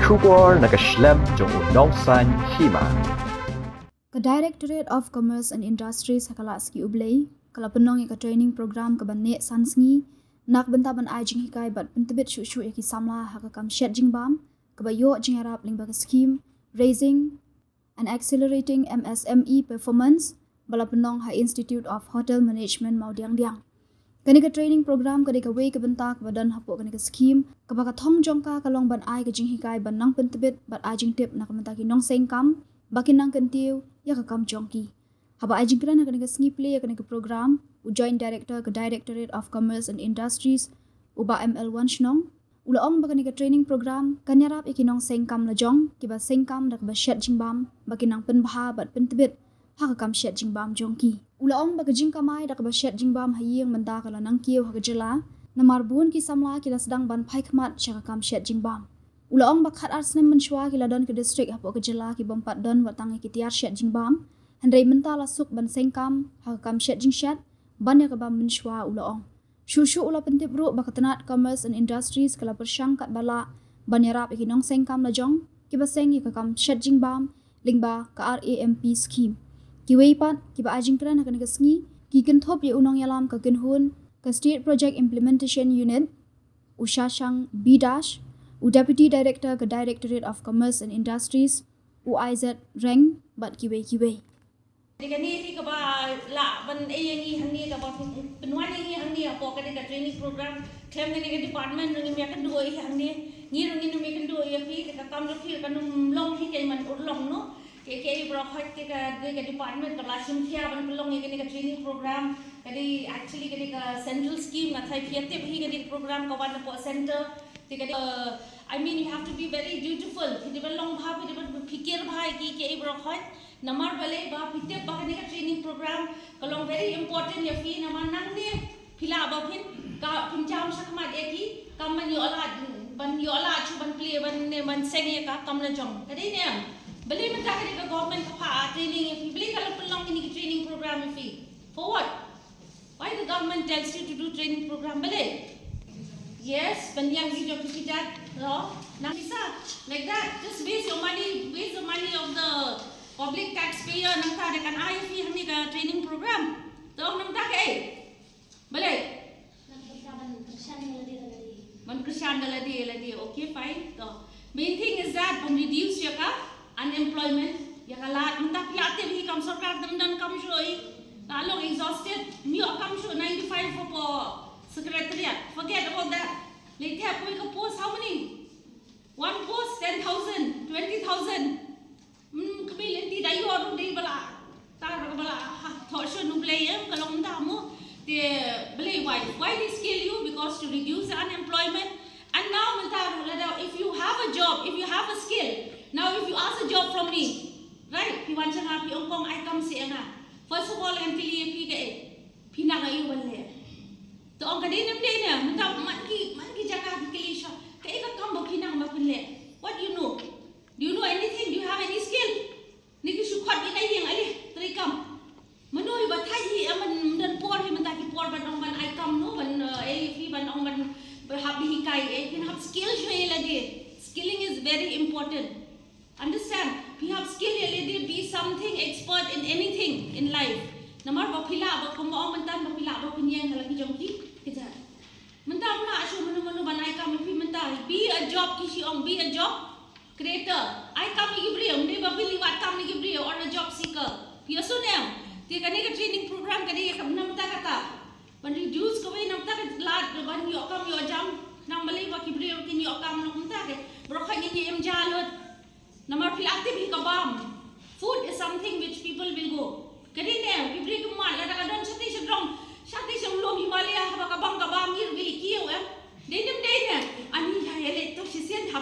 Shukor nakaslem jong unongsan hima. Ka Directorate of Commerce and Industries hakalaski ublay kala penong ka training program ka banne sansngi nak benta ban ai jing hikai bat pentebit shu yaki samla hakakam shet jing bam ka bayo jing arab ling ba scheme raising and accelerating MSME performance bala penong ha Institute of Hotel Management Maudiang Diang. Kani ka training program ka ka way ka benta ka badan hapo kani ka scheme ka baka thong jong ka kalong ban ai ka jing hikai ban nang pentebit bat ai jing tip nak benta ki nong seng kam bakin nang kentiu ya ka kam jongki haba ai jing kran ka ni ka sngi play ka ni ka program u joint director ka Directorate of Commerce and Industries uba ML1 shnong ula ong baka ni ka training program kanyarap ikinong seng kam la jong ki ba seng kam dak ba shet jing bam bakin nang pen bha bat pentebit ha ka kam shet jing bam jongki ula ong baka jing kamai dak ba shet jing bam hayeng manda kala nang kiu ha ka jela namar bun ki samla ki la sedang ban phai khmat cha ka kam shet jing bam ula ong bakhat arsnem menshwa ki la don ke district hapo ke jela ki bompat don watang ki tiar shet jing bam handai menta la suk ban sengkam ha kam shet jing shet ban ya ka bam menshwa ula ong shu ula pentip ru bakatanat Commerce and Industries kala persyang kat bala ban yarap ki nong sengkam la jong ki ba seng ka kam shet jing bam lingba ka RAMP scheme ki weipat ki ba ajing kran ka sngi ki kenthop ye unong yalam ka kenhun ka State Project Implementation Unit ushashang B- u Deputy Director ke Directorate of Commerce and Industries u IZ rank bat kiwe Ni ka ba la ban yang ni ka ba penwan yang ni apa ka training program claim ka department ni me ka do yang ni me ka do ya fi ka tam fi ka num long hi ke man long no ke bro khat ka department ka lasum thia ban long ka training program ka actually ka central scheme na thai fiate hi ka program ka ban po center I mean, you have to be very dutiful. Hindi ba long bha, hindi ba pikir bha ki ke bro khat. Namar bale ba pitep ba ni ka training program kalong very important ya fi naman nang ni phila ba phin ka pinjam sakma de ki kam man yo ala chu ban play ban seng ya ka kam na jong. Kadi ne bale man ta ka government ka pha training ya fi bale ka long ni training program ya fi. For what? Why the government tells you to do training program bale? Yes, when young you have to see that, no? Now, like that, just waste the money of the public taxpayer. Nang ta dekan ay fi hamni ka training program. To nang ta ke? Bale. Man krisyan ladi. Okay, fine. So, main thing is that when reduce ya ka unemployment, ya ka lat man ta piate hi kam sarkar dam dan kam shoi. Talong exhausted. Mi kam sho 95 for Secretariat, forget about that. Like that, we can post how many? One post 10,000, 20,000. Kabilan ti dayo aru di bala. Tar bala thosho nu play kalong damo. They play why they scale you because to reduce the unemployment. And now if you have a job, if you have a skill, now if you ask a job from me, right? Pi wan changa pi ongkong I come say nga. First of all, ang pili pi ke pina ngayon wala. तो अंक दे नम दे ना मतलब मन की जगह के लिए शा कई का काम बखी ना हम अपन ले what do you know anything do you have any skill निकी सुखत की नहीं है अरे तरी काम मनो ही बताई ही अमन दन पोर ही मता की पोर बन ông बन आई काम नो बन ए फी बन ông बन हाबी ही काई ए can have skill जो ये लगे skilling is very important understand if you have skill ये लगे be something expert in anything in life number बफिला बकम ông बन बफिला बफिनियन लगी junkie kita mentah pula asyik menu banai kami pi mentah be a job kisi ong be a job creator I kami gibri ong dia babi liwat kami gibri or a job seeker pi aso ne dia kani ka training program kani ka nam ta kata ban reduce ko nam ta lat ban yo kam yo jam nang malai ba gibri ong kin yo kam nam ta ke bro kha ni em jalot namar pi aktif hi ka bam food is something which people will go kani ne gibri ko mal la ka don sati sedrong Shati sang lom Himalaya haba kabang kabang ngir gili kiyo Denim dene ani hayale to sisian hab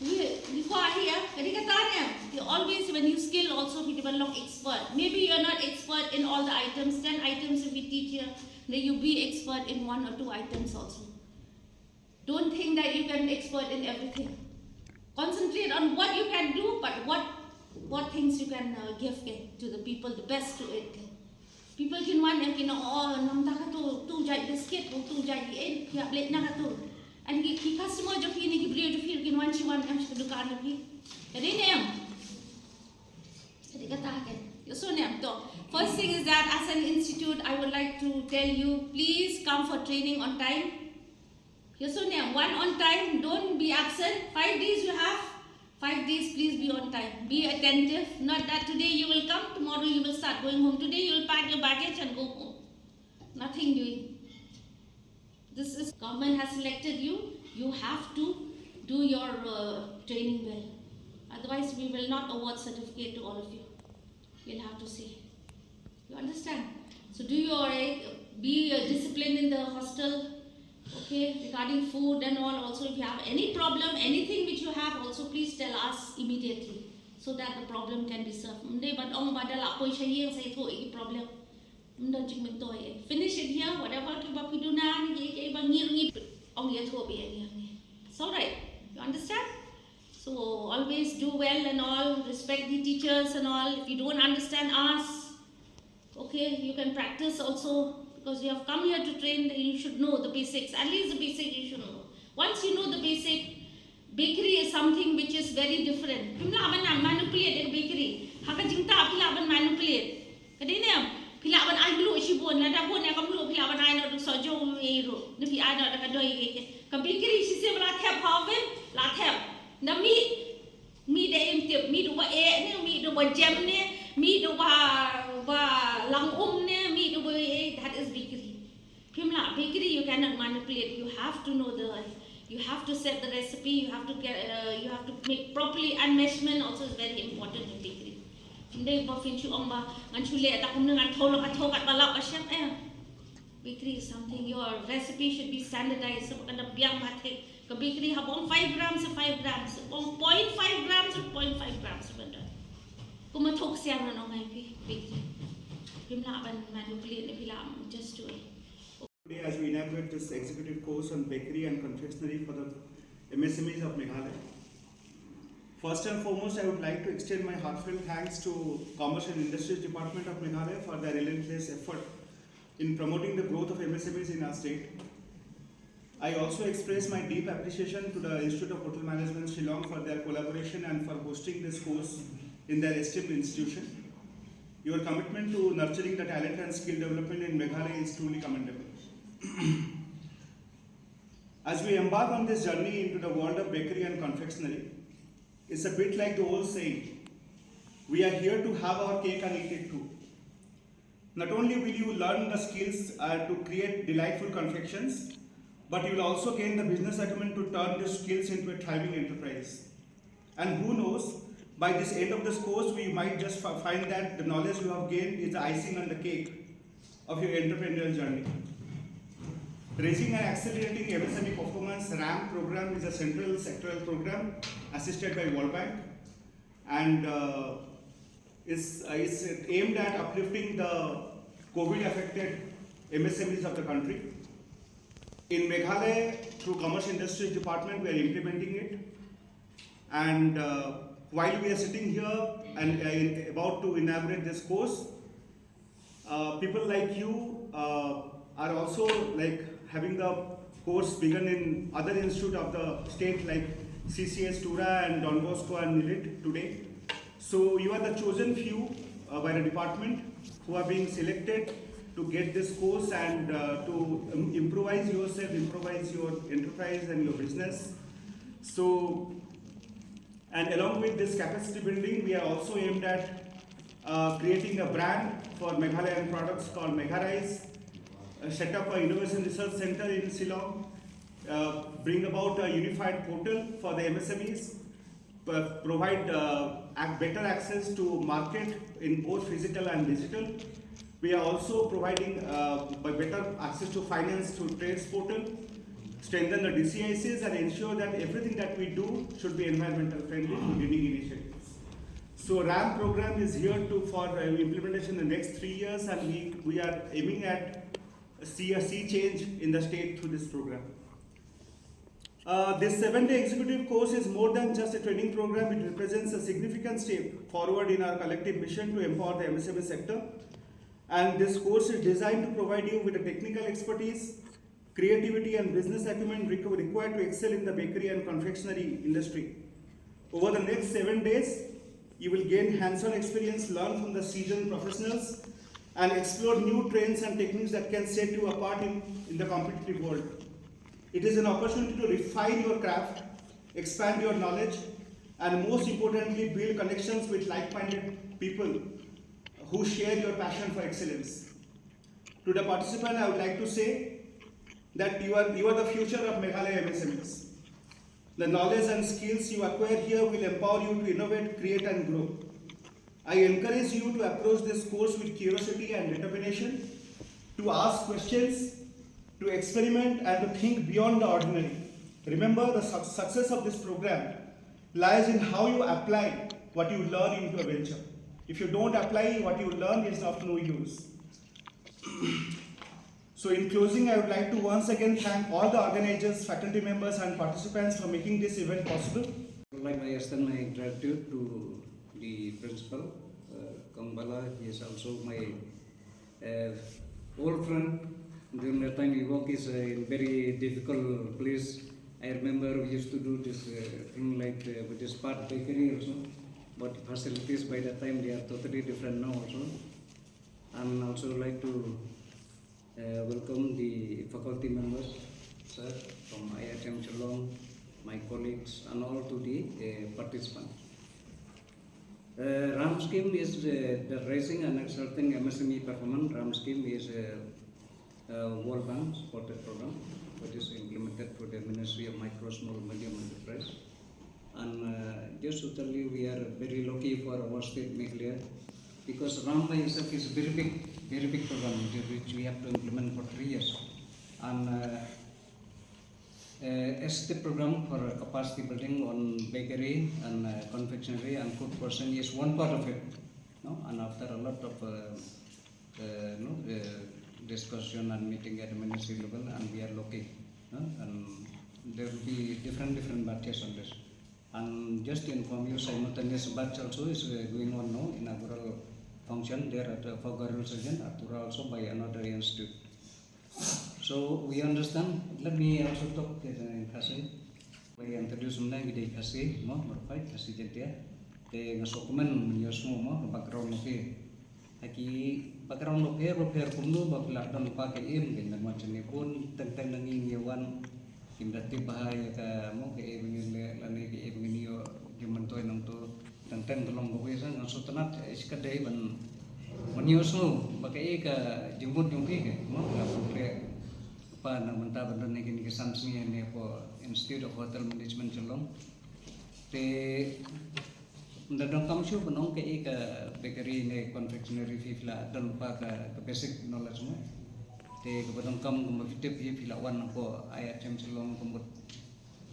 we ko ahi kadi kata ne you always when you skill also be develop expert maybe you are not expert in all the items 10 items if we teach you then you be expert in 1 or 2 items also don't think that you can expert in everything concentrate on what you can do but what things you can give to the people the best to it people can want and can nam ta ka tu jai biscuit tu jai pia plate na ka tu and ki customer jo fi ni ki brio jo fi kin wan chi wan am shi du front of me. Jadi name. Jadi kata kan. So name to. First thing is that as an institute, I would like to tell you, please come for training on time. So name, one on time. Don't be absent. 5 days you have. 5 days, please be on time. Be attentive. Not that today you will come, tomorrow you will start going home. Today you will pack your baggage and go home. Nothing doing. This is government has selected you. You have to do your training well. Otherwise, we will not award certificate to all of you. We'll have to see. You understand? So do your be disciplined in the hostel. Okay, regarding food and all. Also, if you have any problem, anything which you have, also please tell us immediately, so that the problem can be solved. But problem. Finish it here. Whatever you do now, it's all right. You understand? So always do well and all. Respect the teachers and all. If you don't understand, ask. Okay, you can practice also. Because you have come here to train, you should know the basics. At least the basic you should know. Once you know the basic, bakery is something which is very different. Pila aban manipulate bakery. Haka jingta pila aban manipulate. Kadine pila aban ay gulu isibon na dabon na kamlu pila aban ay no sojo ero. Ni pi ay no da kadoi ke. Ka bakery si se la thap haven la thap. Na mi de im mi do ba e ne mi do ba jam ne mi do ba lang ne mi do ba that is bakery. Pimla bakery you cannot manipulate. You have to know you have to set the recipe. You have to make properly, and measurement also is very important in bakery. Hindi ba finchu amba nganchule ta kumna ngan tholo ka thokat balap ka chef bakery is something. Your recipe should be standardized. So kada biang mathe ka bakery habong 5 grams to 5 grams, 0.5 grams to 0.5 grams benda. Kumathok siya na no ngai bakery. Pimla ban manipulate ni pila just do it. Today, as we inaugurate this executive course on bakery and confectionery for the MSMEs of Meghalaya, first and foremost, I would like to extend my heartfelt thanks to Commerce and Industries Department of Meghalaya for their relentless effort in promoting the growth of MSMEs in our state. I also express my deep appreciation to the Institute of Hotel Management Shillong for their collaboration and for hosting this course in their esteemed institution. Your commitment to nurturing the talent and skill development in Meghalaya is truly commendable. As we embark on this journey into the world of bakery and confectionery, it's a bit like the old saying, we are here to have our cake and eat it too. Not only will you learn the skills to create delightful confections, but you will also gain the business acumen to turn these skills into a thriving enterprise. And who knows, by this end of this course, we might just find that the knowledge you have gained is the icing on the cake of your entrepreneurial journey. Raising and Accelerating MSME Performance RAM program is a central sectoral program assisted by World Bank, and is aimed at uplifting the COVID-affected MSMEs of the country. In Meghalaya, through Commerce Industries Department, we are implementing it, and while we are sitting here and about to inaugurate this course, people like you are also having the course begun in other institutes of the state like CCS, Tura and Don Bosco and Nilit today. So you are the chosen few by the department who are being selected to get this course and to improvise yourself, improvise your enterprise and your business. So, and along with this capacity building, we are also aimed at creating a brand for Meghalayan products called Megharise, set up an innovation research center in Shillong, bring about a unified portal for the MSMEs, provide better access to market in both physical and digital. We are also providing better access to finance through trades portal, strengthen the DCICs and ensure that everything that we do should be environmental friendly through greening initiatives. So RAM program is here for implementation in the next 3 years, and we are aiming at see a sea change in the state through this program. This 7-day executive course is more than just a training program. It represents a significant step forward in our collective mission to empower the MSME sector. And this course is designed to provide you with the technical expertise, creativity and business acumen required to excel in the bakery and confectionery industry. Over the next 7 days, you will gain hands-on experience, learn from the seasoned professionals, and explore new trends and techniques that can set you apart in the competitive world. It is an opportunity to refine your craft, expand your knowledge, and most importantly, build connections with like-minded people who share your passion for excellence. To the participant, I would like to say that you are the future of Meghalaya MSMEs. The knowledge and skills you acquire here will empower you to innovate, create, and grow. I encourage you to approach this course with curiosity and determination, to ask questions, to experiment, and to think beyond the ordinary. Remember, the success of this program lies in how you apply what you learn into a venture. If you don't apply what you learn, it's of no use. So in closing, I would like to once again thank all the organizers, faculty members, and participants for making this event possible. I would like to extend my gratitude to the principal, Kambala. He is also my old friend. During the time we work is a very difficult place. I remember we used to do this thing like with this part bakery also, but the facilities by that time they are totally different now also. And also like to welcome the faculty members, sir, from IITM Shillong, my colleagues, and all to the participants. RAM scheme is the raising and exerting MSME performance. RAM scheme is World Bank supported program, which is implemented for the Ministry of Micro, Small, Medium Enterprise. And just to tell you, we are very lucky for our state Meghalaya, because RAM by itself is a very big program which we have to implement for 3 years. And ST program for capacity building on bakery and confectionery and food processing is one part of it. No? And after a lot of discussion and meeting at the ministry level, and we are looking, and there will be different batches on this. And just to inform you, simultaneous batch also is going on now, inaugural function there at Fogarul Surgeon, Artura also by another institute. So we understand. Let me also talk in Khasi. We introduce them in Khasi, mo berfait Khasi jadi. Te ngasokumen menyusun mo background oke. Aki background oke punu bapak dan pakai dengan macam ni pun tentang nengiwan kimdati bahaya ka mo ke ingin lani ke ingin yo jumentoy nang to tentang tolong gue sang sutenat iskadai ban menyusun pakai ka jemput ke mo lapor apa namanya benda ni kini kesamsnya ni po Institute of Hotel Management Shillong te ndadong kamsyu penong ke bakery ni confectionery fila dan lupa ke basic knowledge mo te kepadong kam kumafitip fila wan po IITM Shillong kumbut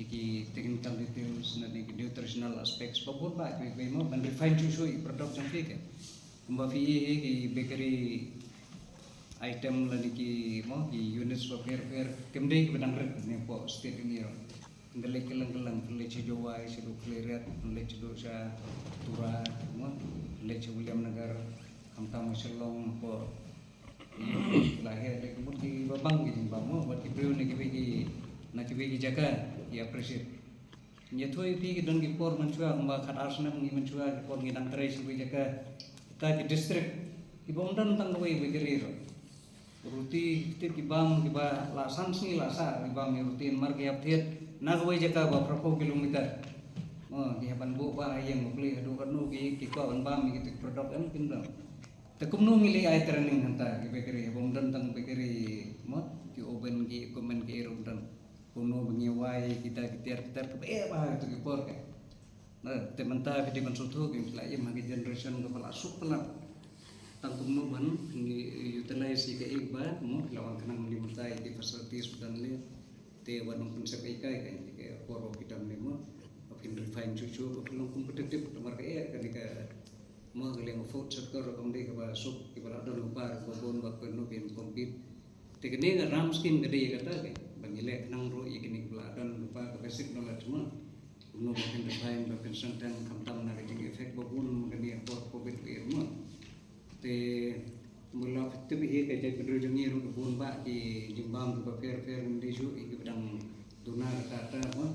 iki technical details na ni nutritional aspects babur ba ke mo ban refine susu product jang ke kumbafi ki bakery item lagi ki mo ki units for fair kemdei benang red ni po state ini ndele kelang lece Jawa sedu kleret lece dosa tura mo lece William Nagar kamta Shillong po lahir de kemut ki babang ki bamo buat ki brio ni ki na ki jaga ya appreciate nyethoi pi ki don ki por manchua ngba khat arsna ngi manchua ki por ngi dang trai si jaga ta ki district ki bomdan tang wei begeri ruti tir kibam kiba lasan sini lasa kibam rutin mar ki update na kawai jaka ba berapa kilometer di haban bu ba yang beli adu kanu ki ko ban bam ki produk kan pindah tekum nu ngili ai training hanta ki bakery bom dan tang bakery mo ki oven ki komen ki rum dan kuno bengiwai kita ba itu ki por ka nah tementa di konsultu ki la im hagi generation kepala sup pelat tangkum no ban utilize ke ikba mo lawan kanang limutai di facilities dan le te wanong konsep ikai kan ke poro kita mo pin refine cucu pelong kompetitif nomor ke kan ke mo geleng food sector kom de ke ba sup ke ba don lupa ko bon ba ko no bin compete te ke ne ram scheme gede kata ke bangile nang ro ikini bla don lupa ke basic knowledge mo no pin refine ba pin santan kamtam na ke effect ba bon gede por covid mo te mula fitu bi ke jadi pedro jengi ru kebun ba di Jombang ke fair mendesu iki bedang donar kata mo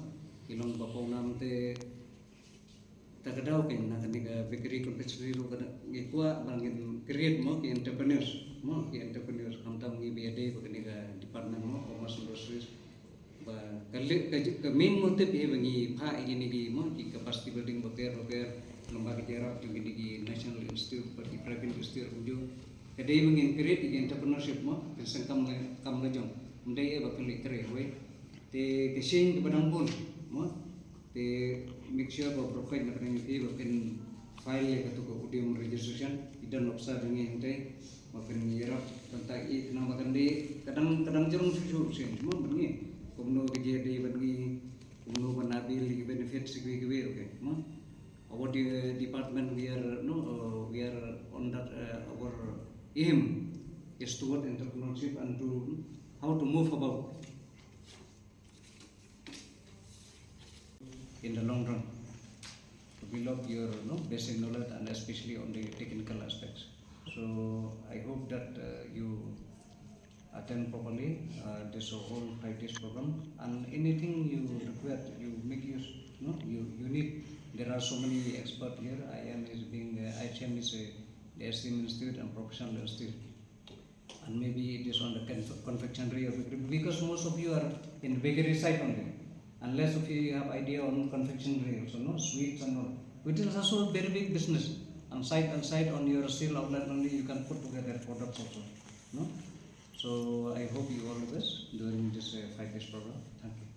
kilong bapau nam te takadaw kay na kaniga bakery confectionery lo kada gikuha bangin create mo ki entrepreneurs kamtam ngi BAD ko kaniga department mo commerce industries ba ka main motive e bangi pha ini gi mo ki capacity building baker lembaga jarak juga di National Institute for Private Institute Ujo kadai bangin create di entrepreneurship mo kesang kam lajong mendai e bakal ikre we te kesing kepadang pun mo te make sure bahwa provide na kami bakin file ya katu udium registration idan nopsa dengan hentai bakin nyerap tentang i kenang bakan di kadang jerung susu sen mo bengi kumno kejadi bengi kumno banabil benefit sigwi okay mo our department we are on that our aim is toward entrepreneurship and to how to move about in the long run to develop your basic knowledge and especially on the technical aspects. So I hope that you attend properly this whole 5 days program, and anything you require you make use you need. There are so many experts here. ICM is the STM Institute and Professional Institute, and maybe it is on the confectionery or bakery, because most of you are in the bakery side only. Unless if you have idea on confectionery also, sweets and all, which is also a very big business. And side on your sale outlet only you can put together products also, So I hope you all the best during this 5 days program. Thank you.